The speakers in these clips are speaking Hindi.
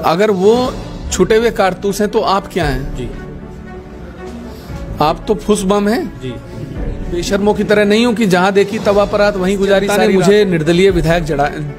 अगर वो छुटे हुए कारतूस हैं तो आप क्या हैं जी? आप तो फुस बम हैं जी। बेशर्मों की तरह नहीं हो कि जहां देखी तवा परात वहीं गुजारी सारी। मुझे निर्दलीय विधायक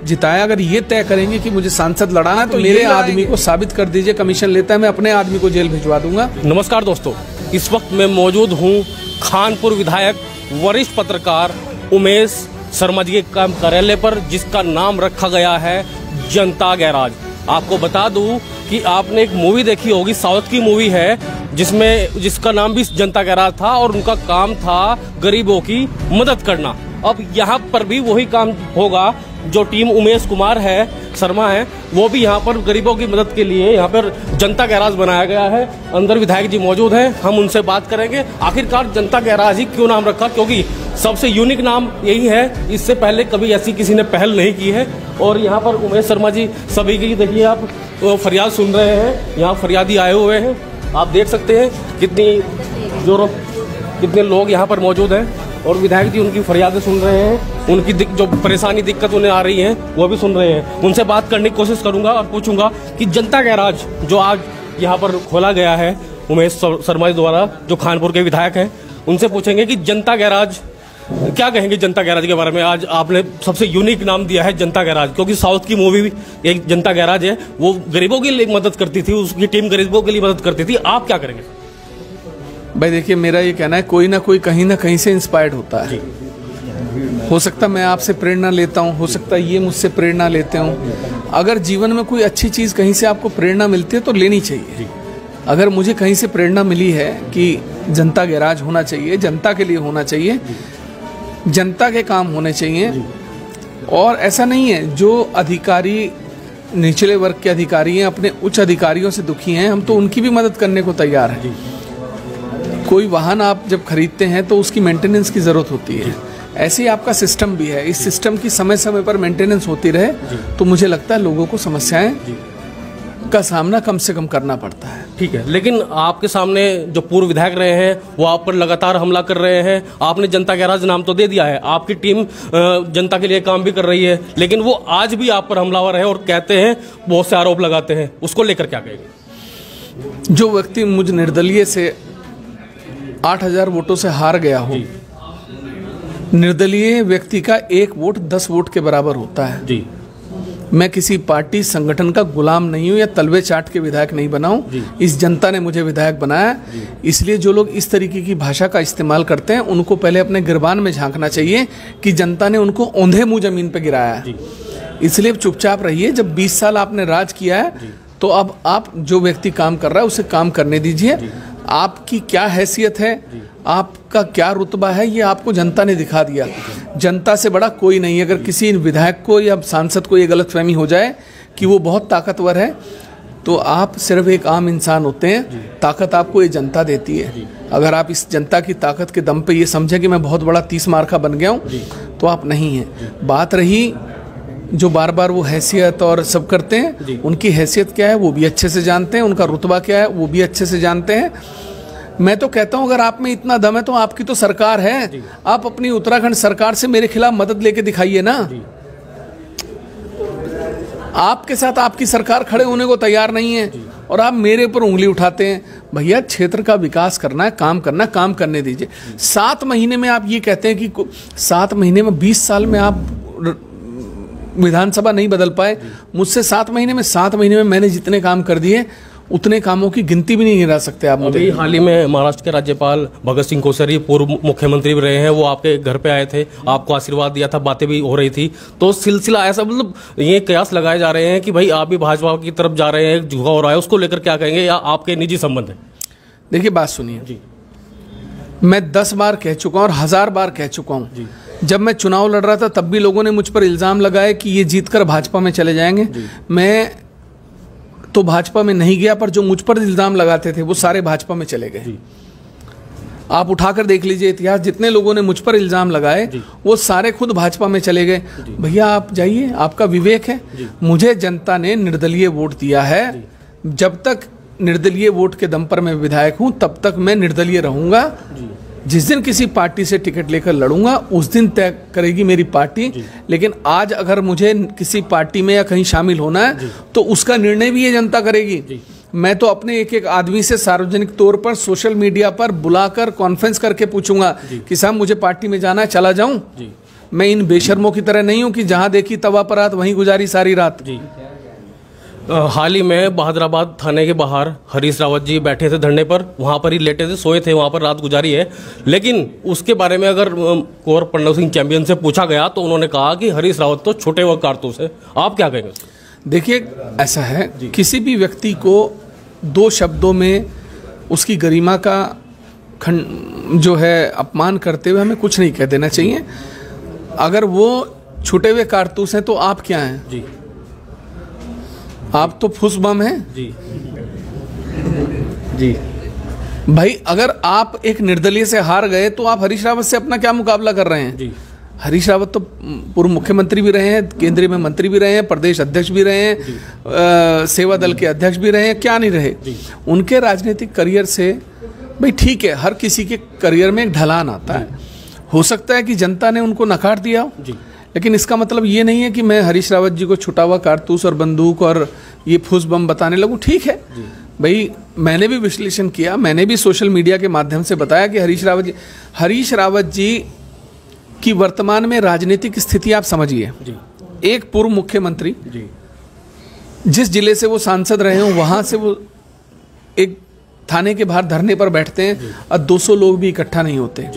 जिताया, अगर ये तय करेंगे कि मुझे सांसद लड़ाना है तो मेरे आदमी को साबित कर दीजिए। कमीशन लेता है, मैं अपने आदमी को जेल भिजवा दूंगा। नमस्कार दोस्तों, इस वक्त मैं मौजूद हूँ खानपुर विधायक वरिष्ठ पत्रकार उमेश शर्मा जी के कार्यालय पर, जिसका नाम रखा गया है जनता गैराज। आपको बता दूं कि आपने एक मूवी देखी होगी, साउथ की मूवी है, जिसका नाम भी जनता गैराज था और उनका काम था गरीबों की मदद करना। अब यहाँ पर भी वही काम होगा। जो टीम उमेश कुमार है, शर्मा है, वो भी यहाँ पर गरीबों की मदद के लिए यहाँ पर जनता गैराज बनाया गया है। अंदर विधायक जी मौजूद हैं, हम उनसे बात करेंगे आखिरकार जनता गैराज ही क्यों नाम रखा, क्योंकि सबसे यूनिक नाम यही है। इससे पहले कभी ऐसी किसी ने पहल नहीं की है। और यहाँ पर उमेश शर्मा जी सभी की देखिए आप फरियाद सुन रहे हैं, यहाँ फरियादी आए हुए हैं। आप देख सकते हैं कितने लोग यहाँ पर मौजूद हैं और विधायक जी उनकी फरियादें सुन रहे हैं, उनकी जो परेशानी दिक्कत उन्हें आ रही है वो भी सुन रहे हैं। उनसे बात करने की कोशिश करूंगा और पूछूंगा कि जनता गैराज जो आज यहाँ पर खोला गया है उमेश शर्मा जी द्वारा, जो खानपुर के विधायक हैं, उनसे पूछेंगे कि जनता गैराज क्या कहेंगे जनता गैराज के बारे में। आज आपने सबसे यूनिक नाम दिया है जनता गैराज, क्योंकि साउथ की मूवी भी एक जनता गैराज है, वो गरीबों के लिए मदद करती थी, उसकी टीम गरीबों के लिए मदद करती थी। आप क्या करेंगे? भाई देखिए, मेरा ये कहना है कोई ना कोई कहीं ना कहीं से इंस्पायर्ड होता है। हो सकता मैं आपसे प्रेरणा लेता हूँ, हो सकता ये मुझसे प्रेरणा लेते हूँ। अगर जीवन में कोई अच्छी चीज़ कहीं से आपको प्रेरणा मिलती है तो लेनी चाहिए। अगर मुझे कहीं से प्रेरणा मिली है कि जनता गैराज होना चाहिए, जनता के लिए होना चाहिए, जनता के काम होने चाहिए, और ऐसा नहीं है जो अधिकारी निचले वर्ग के अधिकारी हैं अपने उच्च अधिकारियों से दुखी हैं, हम तो उनकी भी मदद करने को तैयार हैं। कोई वाहन आप जब खरीदते हैं तो उसकी मेंटेनेंस की ज़रूरत होती है, ऐसे ही आपका सिस्टम भी है। इस सिस्टम की समय समय पर मेंटेनेंस होती रहे तो मुझे लगता है लोगों को समस्याएं का सामना कम से कम करना पड़ता है। ठीक है, लेकिन आपके सामने जो पूर्व विधायक रहे हैं वो आप पर लगातार हमला कर रहे हैं। आपने जनता गैराज नाम तो दे दिया है, आपकी टीम जनता के लिए काम भी कर रही है, लेकिन वो आज भी आप पर हमलावर है और कहते हैं, बहुत से आरोप लगाते हैं। उसको लेकर क्या कहेंगे? जो व्यक्ति मुझ निर्दलीय से 8,000 वोटों से हार गया हो, निर्दलीय व्यक्ति का एक वोट 10 वोट के बराबर होता है जी। मैं किसी पार्टी संगठन का गुलाम नहीं हूं या तलवे चाट के विधायक नहीं बना हूं। इस जनता ने मुझे विधायक बनाया, इसलिए जो लोग इस तरीके की भाषा का इस्तेमाल करते हैं उनको पहले अपने गिरबान में झांकना चाहिए कि जनता ने उनको औंधे मुंह जमीन पर गिराया है। इसलिए चुपचाप रहिए। जब 20 साल आपने राज किया है तो अब आप जो व्यक्ति काम कर रहा है उसे काम करने दीजिए। आपकी क्या हैसियत है, आपका क्या रुतबा है, ये आपको जनता ने दिखा दिया। जनता से बड़ा कोई नहीं। अगर किसी विधायक को या सांसद को ये गलतफहमी हो जाए कि वो बहुत ताकतवर है तो आप सिर्फ एक आम इंसान होते हैं। ताकत आपको ये जनता देती है। अगर आप इस जनता की ताकत के दम पे ये समझें कि मैं बहुत बड़ा 30 मार्का बन गया हूँ तो आप नहीं हैं। बात रही जो बार बार वो हैसियत और सब करते हैं, उनकी हैसियत क्या है वो भी अच्छे से जानते हैं, उनका रुतबा क्या है वो भी अच्छे से जानते हैं। मैं तो कहता हूं अगर आप में इतना दम है तो आपकी तो सरकार है, आप अपनी उत्तराखंड सरकार से मेरे खिलाफ मदद लेके दिखाइए ना। आपके साथ आपकी सरकार खड़े होने को तैयार नहीं है और आप मेरे ऊपर उंगली उठाते हैं। भैया क्षेत्र का विकास करना है, काम करना, काम करने दीजिए। 7 महीने में आप ये कहते हैं कि 7 महीने में 20 साल में आप विधानसभा नहीं बदल पाए। मुझसे 7 महीने में मैंने जितने काम कर दिए उतने कामों की गिनती भी नहीं गिरा सकते आप मुझे। हाल ही में महाराष्ट्र के राज्यपाल भगत सिंह कोश्यारी पूर्व मुख्यमंत्री भी रहे हैं, वो आपके घर पे आए थे, आपको आशीर्वाद दिया था, बातें भी हो रही थी। तो सिलसिला ऐसा, मतलब ये कयास लगाए जा रहे हैं कि भाई आप भी भाजपा की तरफ जा रहे हैं, झुकाव हो रहा है, उसको लेकर क्या कहेंगे या आपके निजी संबंध है? देखिए बात सुनिए जी, मैं 10 बार कह चुका हूँ और 1000 बार कह चुका हूँ। जब मैं चुनाव लड़ रहा था तब भी लोगों ने मुझ पर इल्ज़ाम लगाया कि ये जीतकर भाजपा में चले जाएंगे। मैं तो भाजपा में नहीं गया, पर जो मुझ पर इल्ज़ाम लगाते थे वो सारे भाजपा में चले गए। आप उठाकर देख लीजिए इतिहास, जितने लोगों ने मुझ पर इल्ज़ाम लगाए वो सारे खुद भाजपा में चले गए। भैया आप जाइए, आपका विवेक है। मुझे जनता ने निर्दलीय वोट दिया है। जब तक निर्दलीय वोट के दम पर मैं विधायक हूँ तब तक मैं निर्दलीय रहूँगा। जिस दिन किसी पार्टी से टिकट लेकर लड़ूंगा उस दिन तय करेगी मेरी पार्टी। लेकिन आज अगर मुझे किसी पार्टी में या कहीं शामिल होना है तो उसका निर्णय भी ये जनता करेगी। मैं तो अपने एक एक आदमी से सार्वजनिक तौर पर सोशल मीडिया पर बुलाकर कॉन्फ्रेंस करके पूछूंगा कि साहब मुझे पार्टी में जाना है, चला जाऊं। मैं इन बेशर्मों की तरह नहीं हूं कि जहां देखी तवा पर रात वहीं गुजारी सारी रात। हाल ही में बहादुराबाद थाने के बाहर हरीश रावत जी बैठे थे धरने पर, वहां पर ही लेटे थे, सोए थे, वहां पर रात गुजारी है। लेकिन उसके बारे में अगर कुंवर प्रणव सिंह चैंपियन से पूछा गया तो उन्होंने कहा कि हरीश रावत तो छोटे व कारतूस है। आप क्या कहेंगे? देखिए, ऐसा है, किसी भी व्यक्ति को दो शब्दों में उसकी गरिमा का जो है अपमान करते हुए हमें कुछ नहीं कह देना चाहिए। अगर वो छूटे हुए कारतूस हैं तो आप क्या हैं? जी, आप तो फुस बम हैं। जी जी भाई, अगर आप एक निर्दलीय से हार गए तो आप हरीश रावत से अपना क्या मुकाबला कर रहे हैं? जी। हरीश रावत तो पूर्व मुख्यमंत्री भी रहे हैं, केंद्रीय में मंत्री भी रहे हैं, प्रदेश अध्यक्ष भी रहे हैं, सेवा दल के अध्यक्ष भी रहे हैं, क्या नहीं रहे। उनके राजनीतिक करियर से भाई ठीक है, हर किसी के करियर में एक ढलान आता है। हो सकता है कि जनता ने उनको नकार दिया हो, लेकिन इसका मतलब ये नहीं है कि मैं हरीश रावत जी को छुटा हुआ कारतूस और बंदूक और ये फूस बम बताने लगूं। ठीक है भाई, मैंने भी विश्लेषण किया, मैंने भी सोशल मीडिया के माध्यम से बताया कि हरीश रावत जी की वर्तमान में राजनीतिक स्थिति आप समझिए। एक पूर्व मुख्यमंत्री, जिस जिले से वो सांसद रहे हो वहां से वो एक थाने के बाहर धरने पर बैठते हैं और 200 लोग भी इकट्ठा नहीं होते।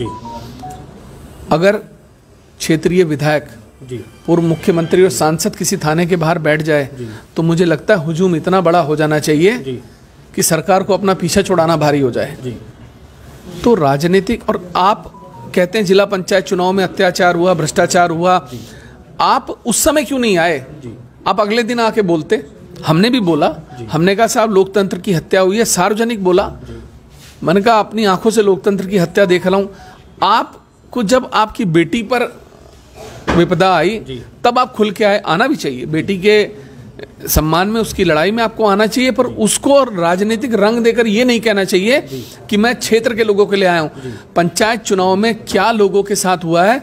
अगर क्षेत्रीय विधायक, पूर्व मुख्यमंत्री और सांसद किसी थाने के बाहर बैठ जाए तो मुझे लगता है हुजूम इतना बड़ा हो जाना चाहिए कि सरकार को अपना पीछा छुड़ाना भारी हो जाए। तो राजनीतिक, और आप कहते हैं जिला पंचायत चुनाव में अत्याचार हुआ, भ्रष्टाचार हुआ, आप उस समय क्यों नहीं आए? आप अगले दिन आके बोलते। हमने भी बोला, हमने कहा साहब लोकतंत्र की हत्या हुई है, सार्वजनिक बोला। मैंने कहा अपनी आंखों से लोकतंत्र की हत्या देख रहा हूं। आपको जब आपकी बेटी पर विपदा आई तब आप खुल के आए, आना भी चाहिए, बेटी के सम्मान में उसकी लड़ाई में आपको आना चाहिए, पर उसको राजनीतिक रंग देकर ये नहीं कहना चाहिए कि मैं क्षेत्र के लोगों के लिए आया हूं। पंचायत चुनाव में क्या लोगों के साथ हुआ है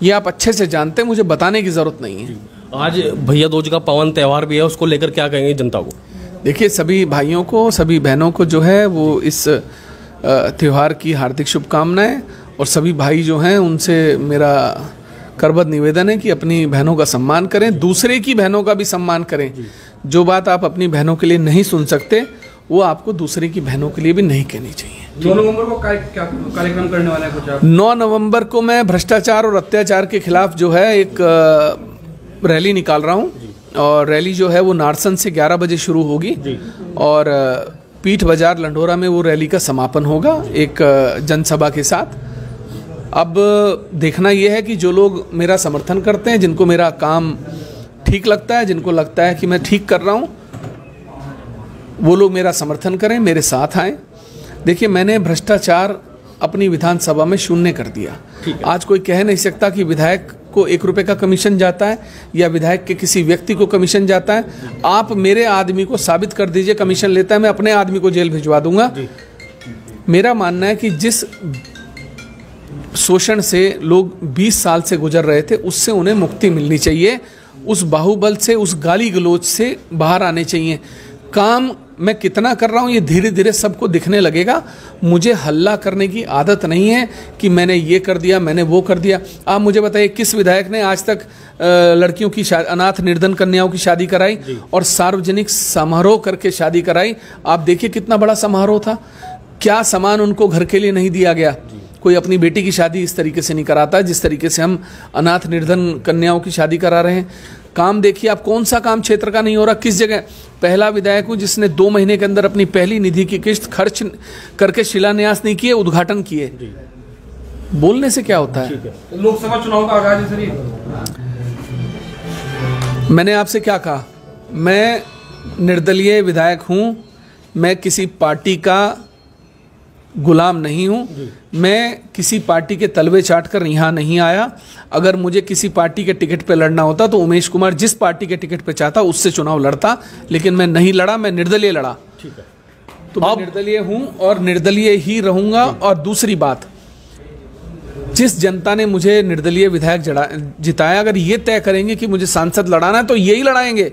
ये आप अच्छे से जानते हैं, मुझे बताने की जरूरत नहीं है। आज भैया दूज का पावन त्यौहार भी है, उसको लेकर क्या कहेंगे जनता को? देखिए, सभी भाइयों को, सभी बहनों को जो है वो इस त्यौहार की हार्दिक शुभकामनाएं, और सभी भाई जो हैं उनसे मेरा करबद्ध निवेदन है कि अपनी बहनों का सम्मान करें, दूसरे की बहनों का भी सम्मान करें। जो बात आप अपनी बहनों के लिए नहीं सुन सकते वो आपको दूसरे की बहनों के लिए भी नहीं कहनी चाहिए। 9 नवंबर को क्या कार्यक्रम करने वाला है कुछ आप? 9 नवंबर को मैं भ्रष्टाचार और अत्याचार के खिलाफ जो है एक रैली निकाल रहा हूँ, और रैली जो है वो नारसन से 11 बजे शुरू होगी और पीठ बाजार लंढोरा में वो रैली का समापन होगा एक जनसभा के साथ। अब देखना यह है कि जो लोग मेरा समर्थन करते हैं, जिनको मेरा काम ठीक लगता है, जिनको लगता है कि मैं ठीक कर रहा हूं, वो लोग मेरा समर्थन करें, मेरे साथ आएं। देखिए, मैंने भ्रष्टाचार अपनी विधानसभा में शून्य कर दिया। आज कोई कह नहीं सकता कि विधायक को 1 रुपये का कमीशन जाता है या विधायक के किसी व्यक्ति को कमीशन जाता है। आप मेरे आदमी को साबित कर दीजिए कमीशन लेता है, मैं अपने आदमी को जेल भिजवा दूंगा। मेरा मानना है कि जिस शोषण से लोग 20 साल से गुजर रहे थे उससे उन्हें मुक्ति मिलनी चाहिए, उस बाहुबल से, उस गाली गलौज से बाहर आने चाहिए। काम मैं कितना कर रहा हूँ ये धीरे धीरे सबको दिखने लगेगा। मुझे हल्ला करने की आदत नहीं है कि मैंने ये कर दिया, मैंने वो कर दिया। आप मुझे बताइए किस विधायक ने आज तक लड़कियों की अनाथ निर्धन कन्याओं की शादी कराई और सार्वजनिक समारोह करके शादी कराई? आप देखिए कितना बड़ा समारोह था, क्या सामान उनको घर के लिए नहीं दिया गया। कोई अपनी बेटी की शादी इस तरीके से नहीं कराता जिस तरीके से हम अनाथ निर्धन कन्याओं की शादी करा रहे हैं। काम देखिए आप, कौन सा काम क्षेत्र का नहीं हो रहा, किस जगह। पहला विधायक हूं जिसने 2 महीने के अंदर अपनी पहली निधि की किस्त खर्च करके शिलान्यास नहीं किए, उद्घाटन किए। बोलने से क्या होता है? लोकसभा चुनाव का आगाज है सर ये। मैंने आपसे क्या कहा? मैं निर्दलीय विधायक हूं, मैं किसी पार्टी का गुलाम नहीं हूं, मैं किसी पार्टी के तलवे चाट कर यहाँ नहीं आया। अगर मुझे किसी पार्टी के टिकट पे लड़ना होता तो उमेश कुमार जिस पार्टी के टिकट पे चाहता उससे चुनाव लड़ता, लेकिन मैं नहीं लड़ा, मैं निर्दलीय लड़ा। ठीक है, तो मैं निर्दलीय हूं और निर्दलीय ही रहूंगा। और दूसरी बात, जिस जनता ने मुझे निर्दलीय विधायक जिताया, अगर ये तय करेंगे कि मुझे सांसद लड़ाना है तो यही लड़ाएंगे।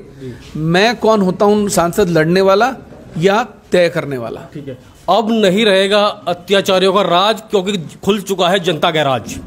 मैं कौन होता हूं सांसद लड़ने वाला या तय करने वाला। ठीक है, अब नहीं रहेगा अत्याचारियों का राज, क्योंकि खुल चुका है जनता गैराज।